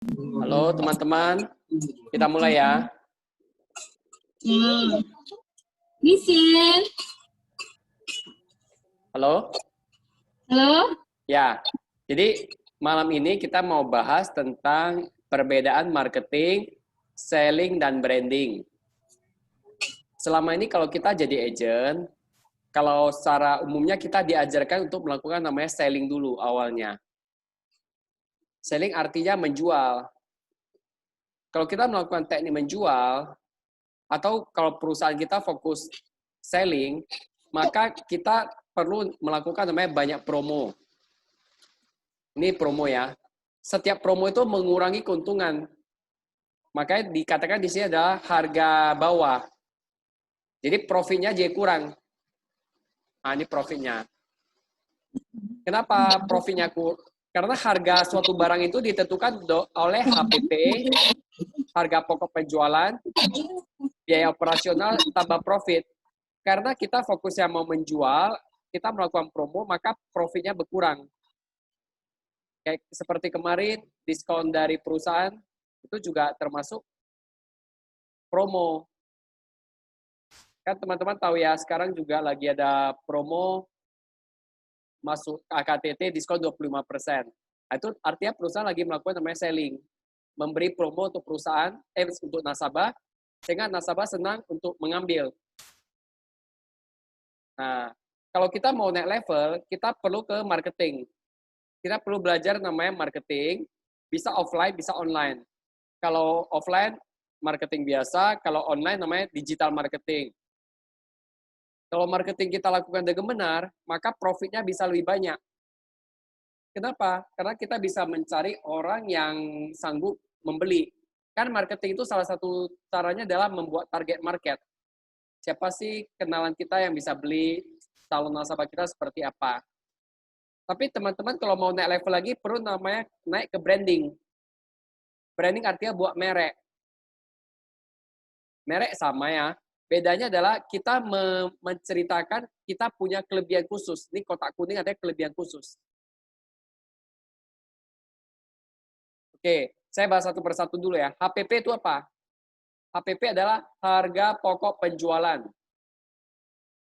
Halo teman-teman, kita mulai ya. Nisin. Halo? Halo? Ya, jadi malam ini kita mau bahas tentang perbedaan marketing, selling, dan branding. Selama ini kalau kita jadi agent, kalau secara umumnya kita diajarkan untuk melakukan namanya selling dulu awalnya. Selling artinya menjual. Kalau kita melakukan teknik menjual, atau kalau perusahaan kita fokus selling, maka kita perlu melakukan namanya banyak promo. Ini promo ya. Setiap promo itu mengurangi keuntungan. Makanya dikatakan di sini adalah harga bawah. Jadi profitnya jadi kurang. Nah, ini profitnya. Kenapa profitnya kurang? Karena harga suatu barang itu ditentukan oleh HPP, harga pokok penjualan, biaya operasional, tambah profit. Karena kita fokusnya mau menjual, kita melakukan promo, maka profitnya berkurang. Kayak seperti kemarin, diskon dari perusahaan, itu juga termasuk promo. Kan teman-teman tahu ya, sekarang juga lagi ada promo masuk KKTT diskon 25%. Nah, itu artinya perusahaan lagi melakukan namanya selling. Memberi promo untuk perusahaan, untuk nasabah, sehingga nasabah senang untuk mengambil. Nah, kalau kita mau naik level, kita perlu ke marketing. Kita perlu belajar namanya marketing, bisa offline, bisa online. Kalau offline, marketing biasa, kalau online namanya digital marketing. Kalau marketing kita lakukan dengan benar, maka profitnya bisa lebih banyak. Kenapa? Karena kita bisa mencari orang yang sanggup membeli. Kan marketing itu salah satu caranya adalah membuat target market. Siapa sih kenalan kita yang bisa beli, calon nasabah kita seperti apa. Tapi teman-teman kalau mau naik level lagi, perlu namanya naik ke branding. Branding artinya buat merek. Merek sama ya. Bedanya adalah kita menceritakan kita punya kelebihan khusus. Ini kotak kuning artinya kelebihan khusus. Oke, saya bahas satu persatu dulu ya. HPP itu apa? HPP adalah harga pokok penjualan.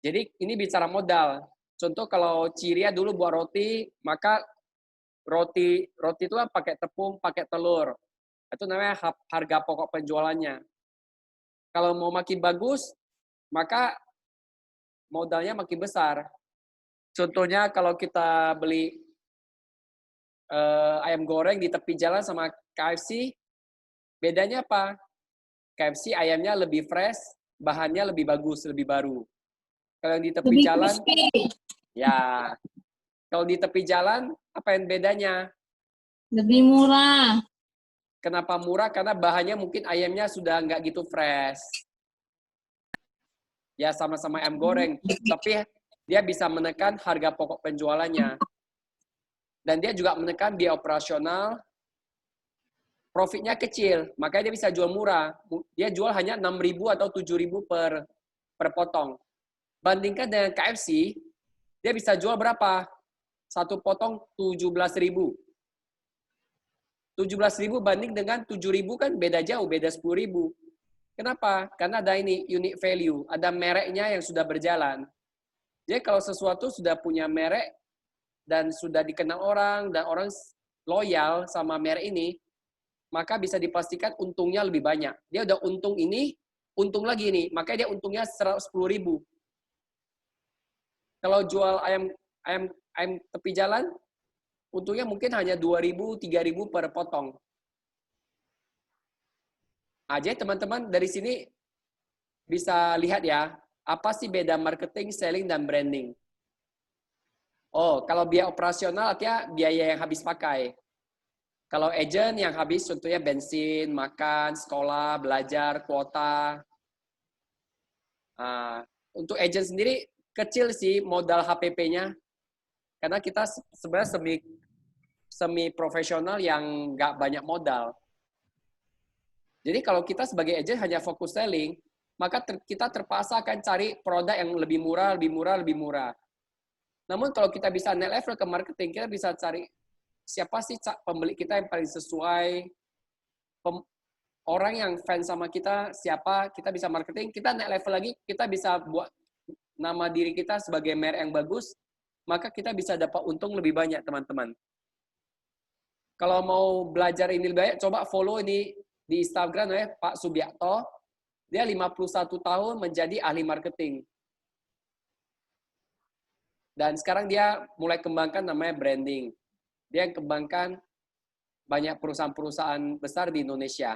Jadi ini bicara modal. Contoh kalau Ciria dulu buat roti, maka roti itu kan pakai tepung, pakai telur. Itu namanya harga pokok penjualannya. Kalau mau makin bagus, maka modalnya makin besar. Contohnya kalau kita beli ayam goreng di tepi jalan sama KFC, bedanya apa? KFC ayamnya lebih fresh, bahannya lebih bagus, lebih baru. Kalau yang di tepi Lebih jalan, crispy. ya. Kalau di tepi jalan, apa yang bedanya? Lebih murah. Kenapa murah? Karena bahannya mungkin ayamnya sudah nggak gitu fresh. Ya sama-sama ayam goreng, tapi dia bisa menekan harga pokok penjualannya. Dan dia juga menekan biaya operasional, profitnya kecil, makanya dia bisa jual murah. Dia jual hanya 6.000 atau 7.000 per potong. Bandingkan dengan KFC, dia bisa jual berapa? Satu potong 17.000. 17.000 banding dengan 7.000 kan beda jauh, beda 10.000. Kenapa? Karena ada ini unique value, ada mereknya yang sudah berjalan. Jadi kalau sesuatu sudah punya merek dan sudah dikenal orang dan orang loyal sama merek ini, maka bisa dipastikan untungnya lebih banyak. Dia udah untung ini, untung lagi ini, makanya dia untungnya 10.000. Kalau jual ayam tepi jalan, untungnya mungkin hanya 2.000, 3.000 per potong. Aja teman-teman dari sini bisa lihat ya, apa sih beda marketing, selling, dan branding. Oh, kalau biaya operasional artinya biaya yang habis pakai. Kalau agent yang habis contohnya bensin, makan, sekolah, belajar, kuota. Nah, untuk agent sendiri kecil sih modal HPP-nya. Karena kita sebenarnya semi profesional yang nggak banyak modal. Jadi kalau kita sebagai agent hanya fokus selling, maka kita terpaksa akan cari produk yang lebih murah, lebih murah, lebih murah. Namun kalau kita bisa naik level ke marketing, kita bisa cari siapa sih pembeli kita yang paling sesuai, orang yang fans sama kita siapa, kita bisa marketing, kita naik level lagi, kita bisa buat nama diri kita sebagai merek yang bagus, maka kita bisa dapat untung lebih banyak, teman-teman. Kalau mau belajar ini lebih banyak, coba follow ini di Instagram ya, Pak Subiakto. Dia 51 tahun menjadi ahli marketing. Dan sekarang dia mulai kembangkan namanya branding. Dia kembangkan banyak perusahaan-perusahaan besar di Indonesia.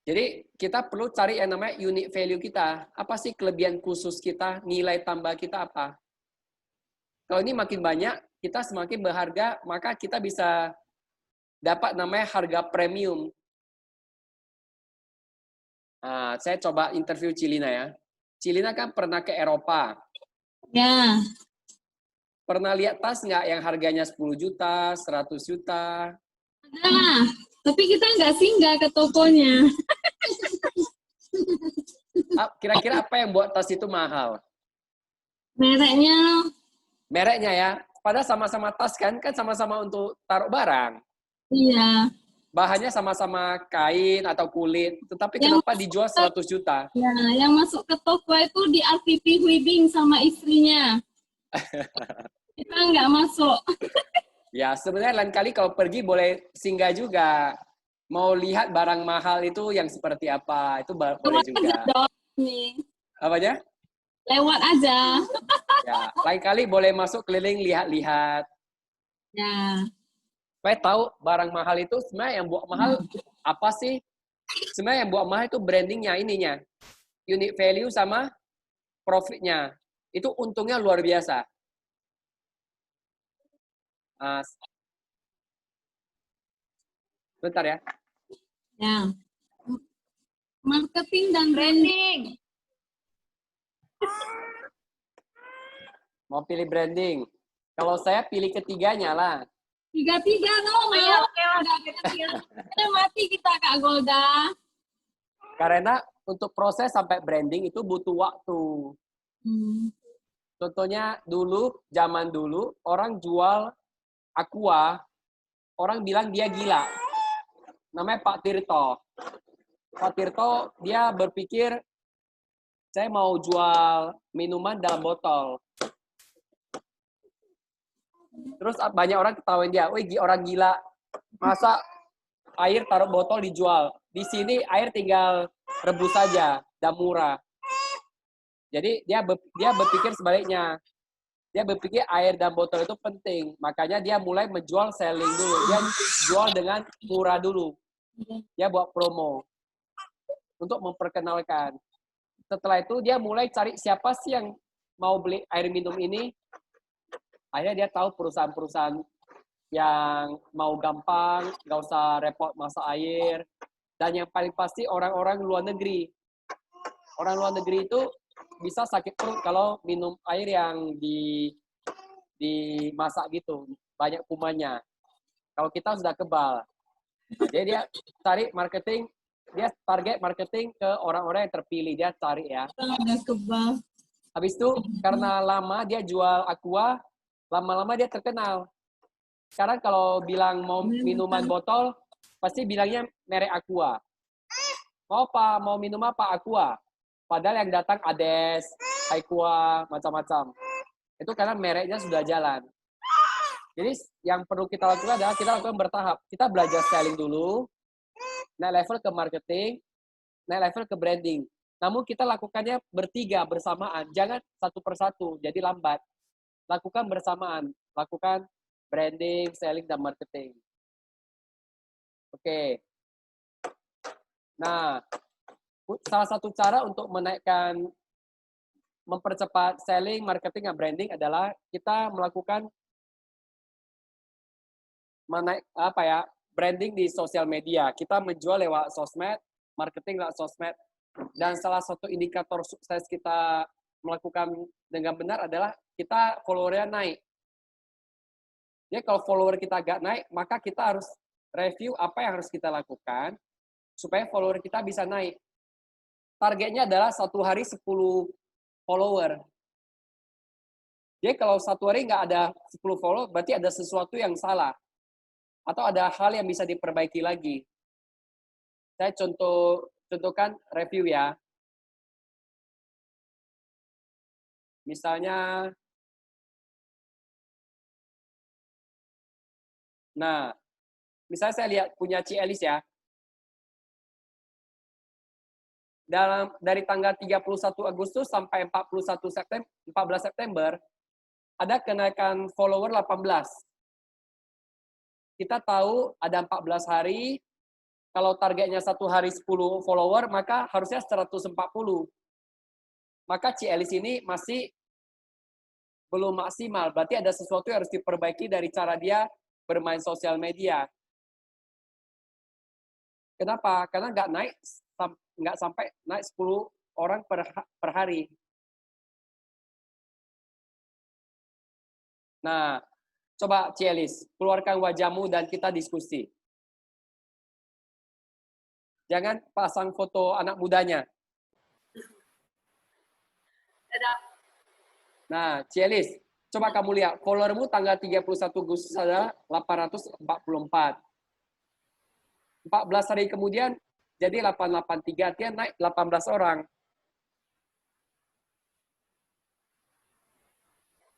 Jadi kita perlu cari yang namanya unique value kita. Apa sih kelebihan khusus kita, nilai tambah kita apa? Kalau ini makin banyak, kita semakin berharga, maka kita bisa dapat namanya harga premium. Nah, saya coba interview Cilina ya. Cilina kan pernah ke Eropa. Ya. Pernah lihat tas nggak yang harganya 10 juta, 100 juta? Ada. Tapi kita nggak singgah ke tokonya. Kira-kira apa yang buat tas itu mahal? Mereknya. Mereknya ya. Padahal sama-sama tas kan sama-sama untuk taruh barang. Iya. Bahannya sama-sama kain atau kulit. Tetapi kenapa dijual 100 juta? Ya, yang masuk ke toko itu di RTP Huibing sama istrinya. Kita nggak masuk. Ya, sebenarnya lain kali kalau pergi boleh singgah juga. Mau lihat barang mahal itu yang seperti apa, itu boleh juga. Apanya? Lewat aja. Ya, lain kali boleh masuk keliling lihat-lihat. Ya. Supaya tahu barang mahal itu sebenarnya yang buat mahal apa sih? Sebenarnya yang buat mahal itu brandingnya, ininya. Unique value sama profitnya. Itu untungnya luar biasa. Bentar ya. Ya. Marketing dan branding. Mau pilih branding. Kalau saya pilih ketiganya lah. Tiga-tiga dong. Ya, oke. Udah mati kita, Kak Golda. Karena untuk proses sampai branding itu butuh waktu. Contohnya zaman dulu, orang jual Aqua, orang bilang dia gila. Namanya Pak Tirto. Pak Tirto, dia berpikir, saya mau jual minuman dalam botol. Terus banyak orang ketawain dia, wih orang gila, masa air taruh botol dijual. Di sini air tinggal rebus saja, dan murah. Jadi dia berpikir sebaliknya. Dia berpikir air dan botol itu penting. Makanya dia mulai menjual selling dulu. Dia jual dengan murah dulu. Dia buat promo. Untuk memperkenalkan. Setelah itu dia mulai cari siapa sih yang mau beli air minum ini. Akhirnya dia tahu perusahaan-perusahaan yang mau gampang, nggak usah repot masak air. Dan yang paling pasti orang-orang luar negeri. Orang luar negeri itu bisa sakit perut kalau minum air yang dimasak gitu, banyak kumannya. Kalau kita sudah kebal. Nah, jadi dia cari marketing, dia target marketing ke orang-orang yang terpilih, dia cari ya. Udah kebal. Habis itu karena lama dia jual Aqua, lama-lama dia terkenal. Sekarang kalau bilang mau minuman botol, pasti bilangnya merek Aqua. Mau minum apa? Aqua. Padahal yang datang Ades, Aqua, macam-macam. Itu karena mereknya sudah jalan. Jadi yang perlu kita lakukan adalah kita lakukan bertahap. Kita belajar selling dulu, naik level ke marketing, naik level ke branding. Namun kita lakukannya bertiga bersamaan. Jangan satu persatu, jadi lambat. Lakukan bersamaan. Lakukan branding, selling, dan marketing. Oke. Nah, salah satu cara untuk mempercepat selling, marketing, dan branding adalah kita melakukan branding di sosial media. Kita menjual lewat sosmed, marketing lewat sosmed. Dan salah satu indikator sukses kita melakukan dengan benar adalah kita followernya naik. Jadi kalau follower kita agak naik, maka kita harus review apa yang harus kita lakukan supaya follower kita bisa naik. Targetnya adalah satu hari 10 follower. Jadi kalau satu hari nggak ada 10 follower, berarti ada sesuatu yang salah. Atau ada hal yang bisa diperbaiki lagi? Saya contohkan review ya. Misalnya, nah, misalnya saya lihat punya Ci Elis ya. Dari tanggal 31 Agustus sampai 14 September, ada kenaikan follower 18. Kita tahu ada 14 hari, kalau targetnya satu hari 10 follower, maka harusnya 140. Maka Ci Elis ini masih belum maksimal. Berarti ada sesuatu yang harus diperbaiki dari cara dia bermain sosial media. Kenapa? Karena nggak sampai naik 10 orang per hari. Nah, coba Cielis, keluarkan wajahmu dan kita diskusi. Jangan pasang foto anak mudanya. Nah, Cielis, coba kamu lihat, followermu tanggal 31 Agustus adalah 844. 14 hari kemudian jadi 883, dia naik 18 orang.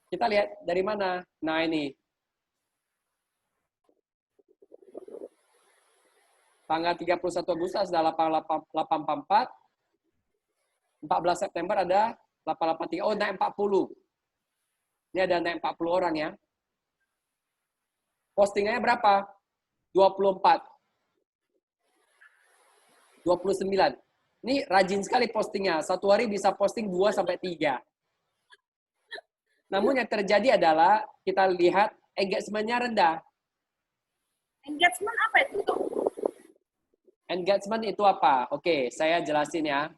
Kita lihat dari mana? Nah ini. Tanggal 31 Agustus ada 844. 14 September ada 883. Oh, naik 40. Ini ada naik 40 orang ya. Postingannya berapa? 24. 29. Ini rajin sekali postingnya. Satu hari bisa posting 2-3. Namun yang terjadi adalah kita lihat engagement-nya rendah. Engagement apa itu? Engagement itu apa? Oke, saya jelasin ya.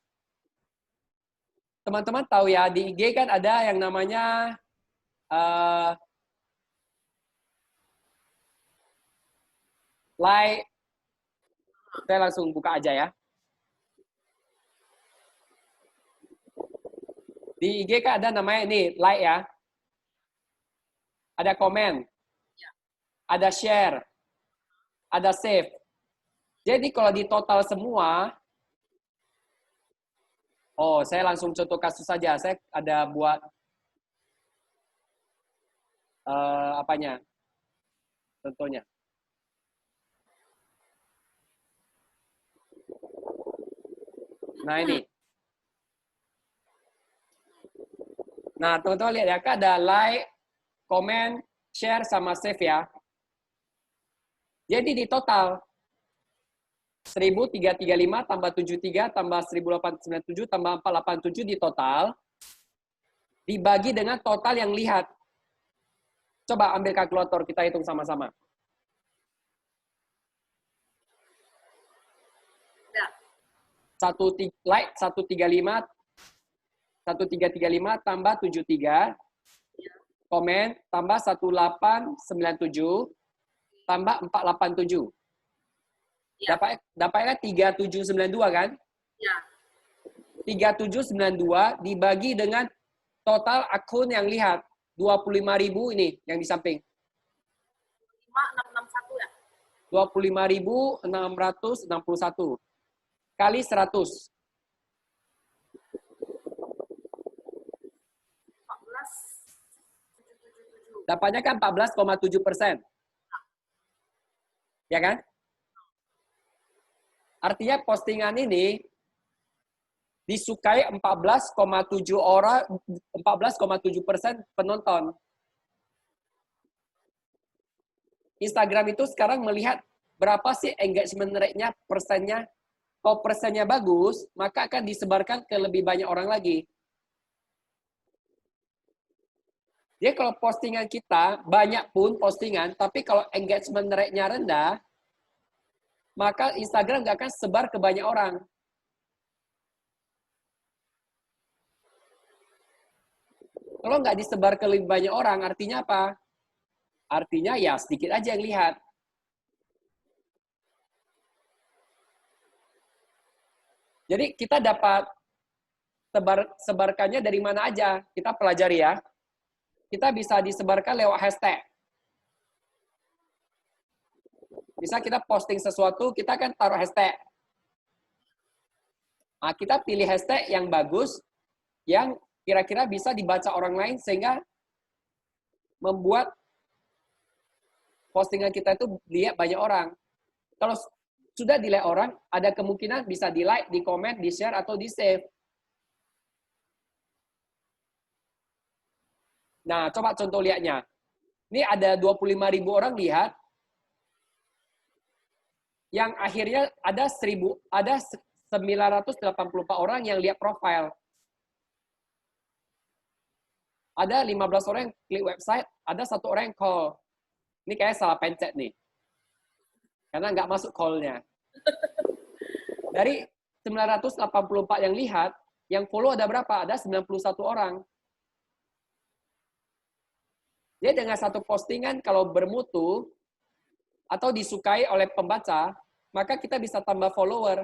Teman-teman tahu ya, di IG kan ada yang namanya like. Saya langsung buka aja ya. Di IG kan ada namanya ini, like ya. Ada komen. Ada share. Ada save. Jadi kalau di total semua, oh saya langsung contoh kasus saja. Saya ada buat apanya? Contohnya. Nah ini. Nah, teman-teman lihat ya, kan ada like, comment, share, sama save ya. Jadi di total 1335 tambah 73 tambah 1897 tambah 487 di total dibagi dengan total yang lihat. Coba ambil kalkulator, kita hitung sama-sama. Satu like 135 1335 tambah 73, komen tambah 1897 tambah 487. Ya. Dapatnya 3792 kan? Ya. 3792 dibagi dengan total akun yang lihat 25.000 ini yang di samping. 5661 ya? 25.661 kali 100. 14,777. Dapatnya kan 14,7%. Ya kan? Artinya postingan ini disukai 14,7% penonton. Instagram itu sekarang melihat berapa sih engagement rate-nya, persennya. Kalau persennya bagus, maka akan disebarkan ke lebih banyak orang lagi. Jadi kalau postingan kita, banyak pun postingan, tapi kalau engagement rate-nya rendah, maka Instagram nggak akan sebar ke banyak orang. Kalau nggak disebar ke lebih banyak orang, artinya apa? Artinya ya sedikit aja yang lihat. Jadi kita dapat sebarkannya dari mana aja. Kita pelajari ya. Kita bisa disebarkan lewat hashtag. Misal kita posting sesuatu, kita kan taruh hashtag. Nah, kita pilih hashtag yang bagus, yang kira-kira bisa dibaca orang lain, sehingga membuat postingan kita itu dilihat banyak orang. Kalau sudah dilihat orang, ada kemungkinan bisa di-like, di-comment, di-share, atau di-save. Nah, coba contoh lihatnya. Ini ada 25.000 orang lihat, yang akhirnya ada 984 orang yang lihat profile. Ada 15 orang yang klik website, ada 1 orang yang call. Ini kayak salah pencet nih. Karena nggak masuk call-nya. Dari 984 yang lihat, yang follow ada berapa? Ada 91 orang. Jadi dengan satu postingan kalau bermutu, atau disukai oleh pembaca, maka kita bisa tambah follower.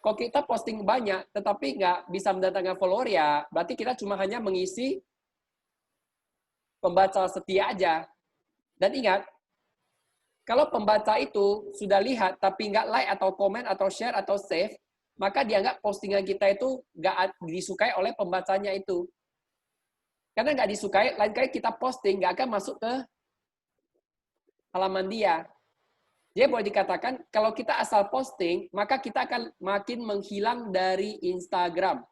Kalau kita posting banyak, tetapi nggak bisa mendatangkan follower, ya berarti kita cuma hanya mengisi pembaca setia aja. Dan ingat, kalau pembaca itu sudah lihat, tapi nggak like, atau komen, atau share, atau save, maka dianggap postingan kita itu nggak disukai oleh pembacanya itu. Karena nggak disukai, lain kali kita posting, nggak akan masuk ke halaman dia. Jadi boleh dikatakan, kalau kita asal posting, maka kita akan makin menghilang dari Instagram.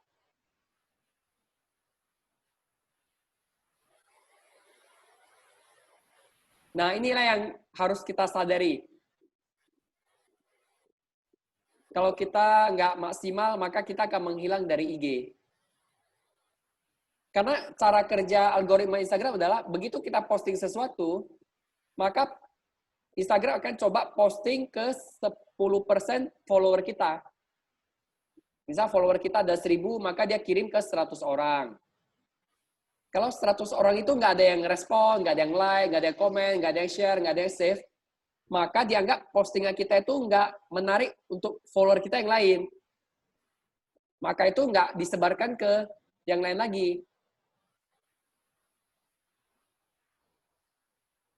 Nah, inilah yang harus kita sadari. Kalau kita nggak maksimal, maka kita akan menghilang dari IG. Karena cara kerja algoritma Instagram adalah, begitu kita posting sesuatu, maka Instagram akan coba posting ke 10% follower kita. Misal follower kita ada 1.000, maka dia kirim ke 100 orang. Kalau 100 orang itu nggak ada yang respon, nggak ada yang like, nggak ada yang komen, nggak ada yang share, nggak ada yang save, maka dianggap postingan kita itu nggak menarik untuk follower kita yang lain. Maka itu nggak disebarkan ke yang lain lagi.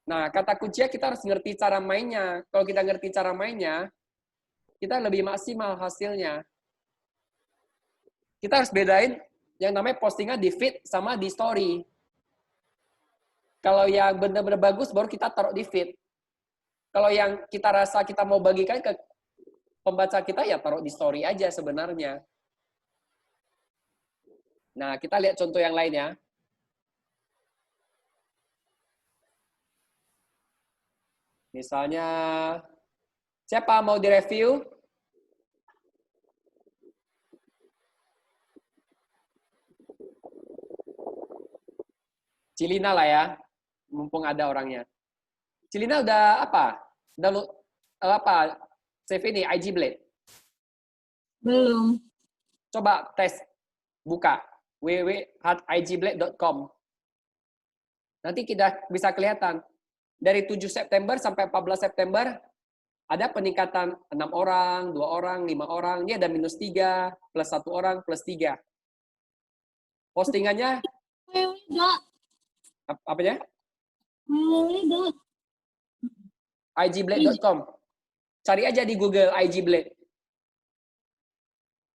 Nah, kata kuncinya kita harus ngerti cara mainnya. Kalau kita ngerti cara mainnya, kita lebih maksimal hasilnya. Kita harus bedain yang namanya postingan di feed sama di story. Kalau yang benar-benar bagus, baru kita taruh di feed. Kalau yang kita rasa kita mau bagikan ke pembaca kita, ya taruh di story aja sebenarnya. Nah, kita lihat contoh yang lain ya. Misalnya, siapa mau direview? Cilina lah ya, mumpung ada orangnya. Cilina udah apa? Udah apa? Save ini, IG Blade? Belum. Coba tes, buka www.igblade.com. Nanti kita bisa kelihatan. Dari 7 September sampai 14 September, ada peningkatan 6 orang, 2 orang, 5 orang. Ini ada -3, plus 1 orang, plus 3. Postingannya, apanya? igblade.com. Cari aja di Google IG Blade.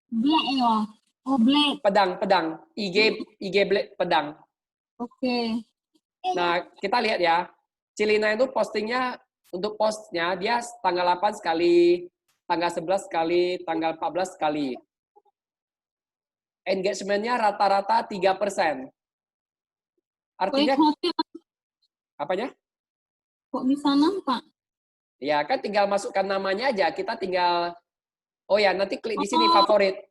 Black ya? Oh, Black. Pedang. IG Blade pedang. Oke. Nah, kita lihat ya. Cilina itu postingnya, untuk postnya, dia tanggal 8 sekali, tanggal 11 sekali, tanggal 14 sekali. Engagement-nya rata-rata 3%. Artinya, apanya? Kok bisa nampak? Ya, kan tinggal masukkan namanya aja. Kita tinggal, oh ya, nanti klik di sini favorit.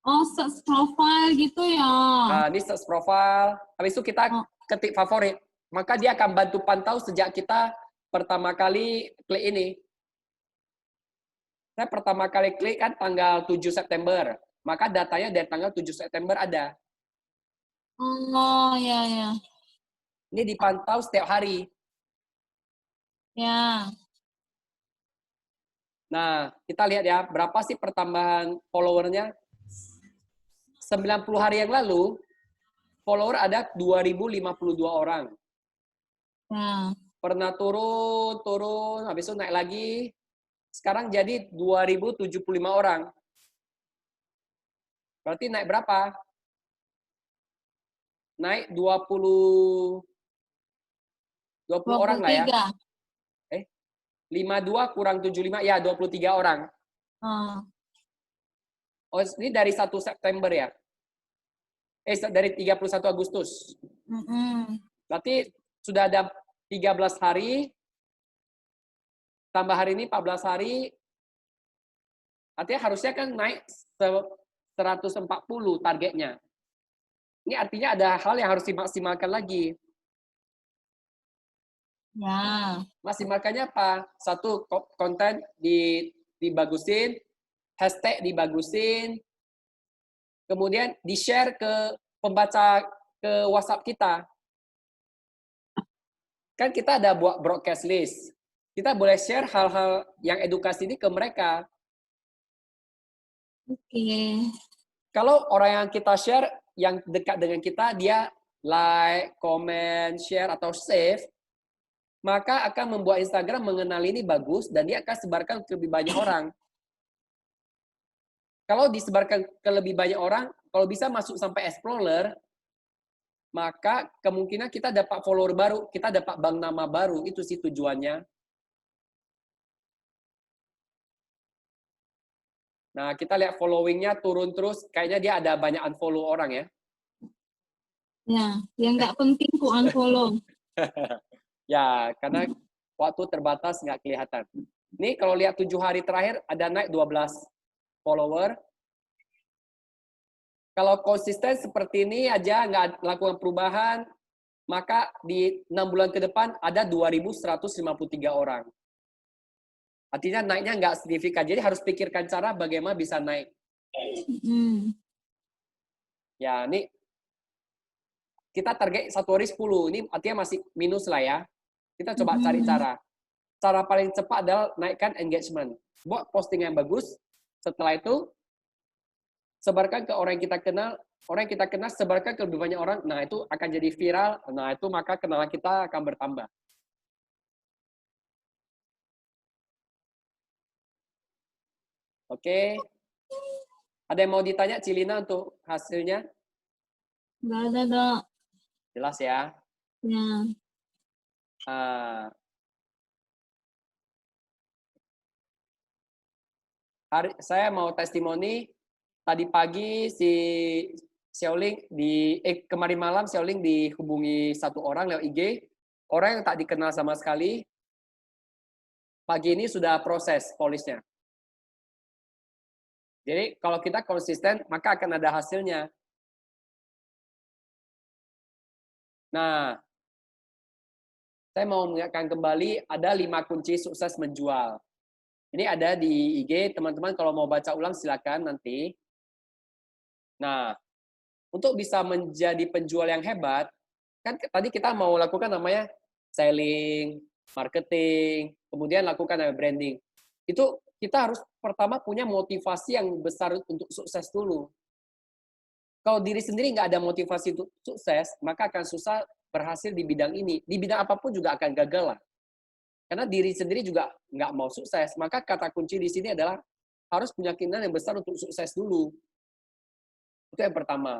Oh, search profile gitu ya? Nah, ini search profile. Habis itu kita ketik favorit. Maka dia akan bantu pantau sejak kita pertama kali klik ini. Saya pertama kali klik kan tanggal 7 September. Maka datanya dari tanggal 7 September ada. Oh, ya. Ini dipantau setiap hari. Ya. Nah, kita lihat ya, berapa sih pertambahan followernya? 90 hari yang lalu, follower ada 2.052 orang. Ya. Pernah turun, habis itu naik lagi. Sekarang jadi 2075 orang. Berarti naik berapa? Naik 20 orang lah ya. 23. 52 kurang 75, ya 23 orang. Oh, ini dari 1 September ya? Dari 31 Agustus. Berarti sudah ada 13 hari, tambah hari ini 14 hari, artinya harusnya kan naik 140 targetnya. Ini artinya ada hal yang harus dimaksimalkan lagi. Ya. Maksimalkannya apa? Satu, konten dibagusin, hashtag dibagusin, kemudian di-share ke pembaca ke WhatsApp kita. Kan kita ada buat broadcast list. Kita boleh share hal-hal yang edukasi ini ke mereka. Oke. Kalau orang yang kita share, yang dekat dengan kita, dia like, comment, share, atau save, maka akan membuat Instagram mengenali ini bagus, dan dia akan sebarkan ke lebih banyak orang. Kalau disebarkan ke lebih banyak orang, kalau bisa masuk sampai Explorer, maka kemungkinan kita dapat follower baru, kita dapat bank nama baru, itu sih tujuannya. Nah, kita lihat following-nya turun terus, kayaknya dia ada banyak unfollow orang ya. Ya, yang nggak penting ku unfollow. Ya, karena waktu terbatas nggak kelihatan. Ini kalau lihat 7 hari terakhir, ada naik 12 follower. Kalau konsisten seperti ini aja, nggak lakukan perubahan, maka di 6 bulan ke depan ada 2.153 orang. Artinya naiknya nggak signifikan. Jadi harus pikirkan cara bagaimana bisa naik. Ya, ini kita target 1 hari 10. Ini artinya masih minus lah ya. Kita coba cari cara. Cara paling cepat adalah naikkan engagement. Buat posting yang bagus. Setelah itu, sebarkan ke orang yang kita kenal. Orang yang kita kenal, sebarkan ke lebih banyak orang. Nah, itu akan jadi viral. Nah, itu maka kenalan kita akan bertambah. Oke. Ada yang mau ditanya, Cilina, untuk hasilnya? Nggak ada, Dok. Jelas ya? Ya. Saya mau testimoni. Tadi pagi si Xiaoling kemarin malam Xiaoling dihubungi satu orang lewat IG. Orang yang tak dikenal sama sekali. Pagi ini sudah proses polisnya. Jadi kalau kita konsisten, maka akan ada hasilnya. Nah, saya mau mengingatkan kembali, ada 5 kunci sukses menjual. Ini ada di IG, teman-teman kalau mau baca ulang silakan nanti. Nah, untuk bisa menjadi penjual yang hebat, kan tadi kita mau lakukan namanya selling, marketing, kemudian lakukan branding. Itu kita harus pertama punya motivasi yang besar untuk sukses dulu. Kalau diri sendiri nggak ada motivasi untuk sukses, maka akan susah berhasil di bidang ini. Di bidang apapun juga akan gagal lah. Karena diri sendiri juga nggak mau sukses. Maka kata kunci di sini adalah harus punya keinginan yang besar untuk sukses dulu. Itu yang pertama.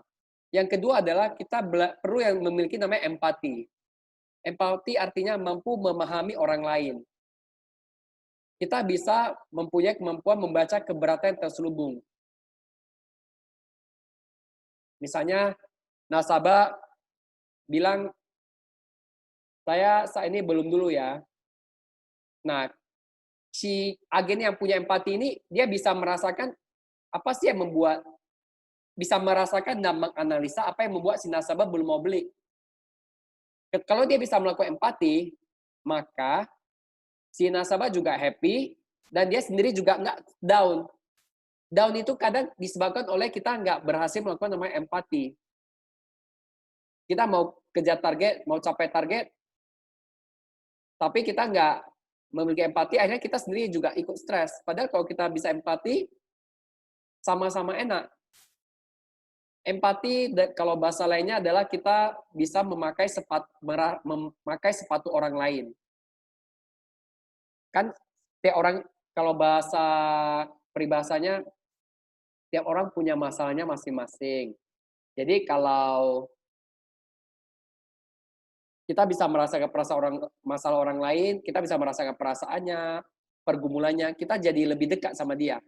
Yang kedua adalah kita perlu yang memiliki namanya empati. Empati artinya mampu memahami orang lain. Kita bisa mempunyai kemampuan membaca keberatan yang terselubung. Misalnya, nasabah bilang, saya saat ini belum dulu ya. Nah, si agen yang punya empati ini, dia bisa merasakan apa sih yang membuat, bisa merasakan dan menganalisa apa yang membuat si nasabah belum mau beli. Kalau dia bisa melakukan empati, maka si nasabah juga happy, dan dia sendiri juga nggak down. Down itu kadang disebabkan oleh kita nggak berhasil melakukan namanya empati. Kita mau kejar target, mau capai target, tapi kita nggak memiliki empati, akhirnya kita sendiri juga ikut stres. Padahal kalau kita bisa empati, sama-sama enak. Empati, kalau bahasa lainnya adalah kita bisa memakai sepatu orang lain. Kan tiap orang, kalau bahasa peribahasanya, tiap orang punya masalahnya masing-masing. Jadi kalau kita bisa merasakan masalah orang lain, kita bisa merasakan perasaannya, pergumulannya, kita jadi lebih dekat sama dia.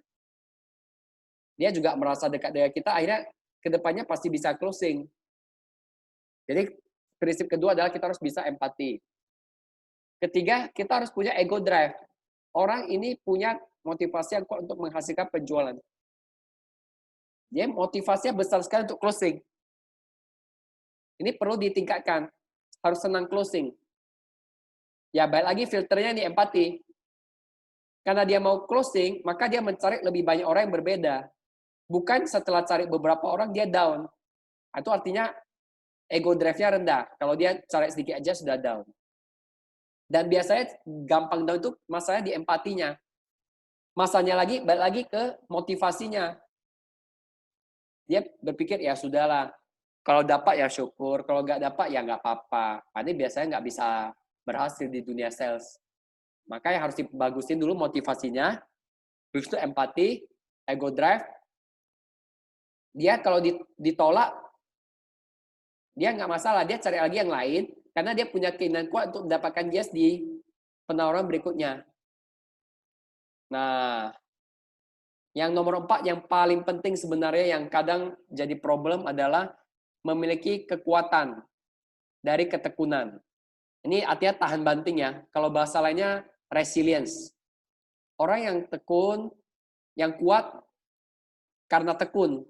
Dia juga merasa dekat dengan kita, akhirnya kedepannya pasti bisa closing. Jadi prinsip kedua adalah kita harus bisa empati. Ketiga, kita harus punya ego drive. Orang ini punya motivasi yang kuat untuk menghasilkan penjualan. Dia motivasinya besar sekali untuk closing. Ini perlu ditingkatkan. Harus senang closing. Ya, balik lagi filternya ini empati. Karena dia mau closing, maka dia mencari lebih banyak orang yang berbeda. Bukan setelah cari beberapa orang, dia down. Itu artinya ego drive-nya rendah. Kalau dia cari sedikit aja, sudah down. Dan biasanya gampang down itu masalahnya di empatinya. Masalahnya lagi, balik lagi ke motivasinya. Dia berpikir, ya sudahlah. Kalau dapat ya syukur, kalau nggak dapat ya nggak apa-apa. Ini biasanya nggak bisa berhasil di dunia sales. Makanya harus dibagusin dulu motivasinya, terus itu empati, ego drive. Dia kalau ditolak, dia nggak masalah, dia cari lagi yang lain, karena dia punya keinginan kuat untuk mendapatkan yes di penawaran berikutnya. Nah, yang nomor 4, yang paling penting sebenarnya yang kadang jadi problem adalah memiliki kekuatan dari ketekunan. Ini artinya tahan banting ya. Kalau bahasa lainnya resilience. Orang yang tekun, yang kuat karena tekun.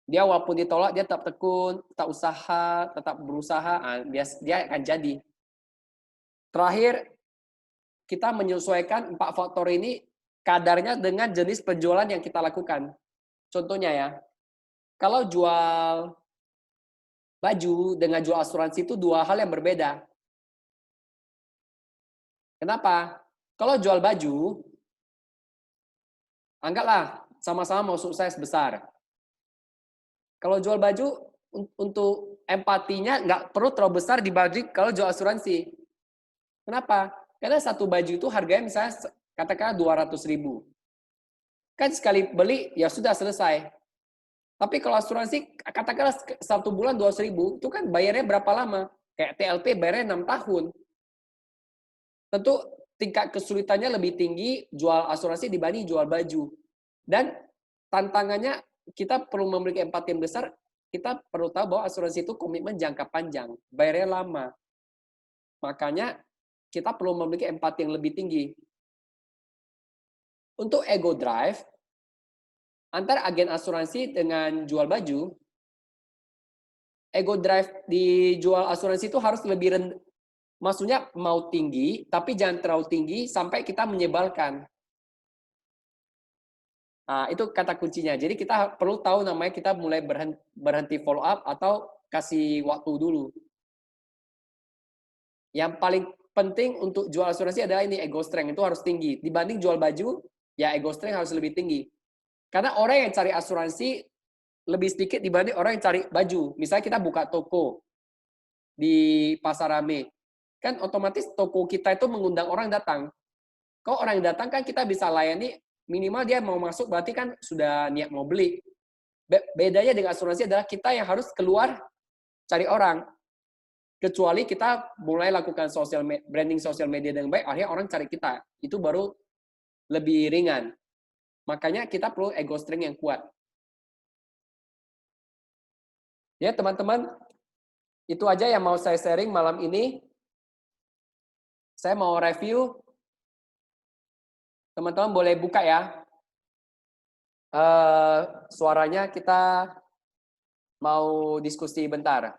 Dia walaupun ditolak, dia tetap tekun, tetap usaha, tetap berusaha, dia akan jadi. Terakhir, kita menyesuaikan 4 faktor ini kadarnya dengan jenis penjualan yang kita lakukan. Contohnya ya, kalau jual baju dengan jual asuransi itu 2 hal yang berbeda. Kenapa? Kalau jual baju, anggaplah sama-sama mau sukses besar. Kalau jual baju, untuk empatinya nggak perlu terlalu besar dibanding kalau jual asuransi. Kenapa? Karena satu baju itu harganya misalnya katakanlah 200.000. Kan sekali beli, ya sudah selesai. Tapi kalau asuransi, katakanlah 1 bulan 200.000, itu kan bayarnya berapa lama? Kayak TLP bayarnya 6 tahun. Tentu tingkat kesulitannya lebih tinggi jual asuransi dibanding jual baju. Dan tantangannya, kita perlu memiliki empati yang besar, kita perlu tahu bahwa asuransi itu komitmen jangka panjang, bayarnya lama. Makanya kita perlu memiliki empati yang lebih tinggi. Untuk ego drive, antara agen asuransi dengan jual baju, ego drive di jual asuransi itu harus lebih rendah. Maksudnya mau tinggi, tapi jangan terlalu tinggi sampai kita menyebalkan. Nah, itu kata kuncinya. Jadi kita perlu tahu namanya kita mulai berhenti follow up atau kasih waktu dulu. Yang paling penting untuk jual asuransi adalah ini ego strength, itu harus tinggi. Dibanding jual baju, ya ego strength harus lebih tinggi. Karena orang yang cari asuransi lebih sedikit dibanding orang yang cari baju. Misalnya kita buka toko di Pasar Rame. Kan otomatis toko kita itu mengundang orang datang. Kalau orang yang datang kan kita bisa layani, minimal dia mau masuk berarti kan sudah niat mau beli. Bedanya dengan asuransi adalah kita yang harus keluar cari orang. Kecuali kita mulai lakukan branding sosial media dengan baik, akhirnya orang cari kita. Itu baru lebih ringan. Makanya kita perlu ego strength yang kuat. Ya teman-teman, itu aja yang mau saya sharing malam ini. Saya mau review. Teman-teman boleh buka ya. Suaranya kita mau diskusi bentar.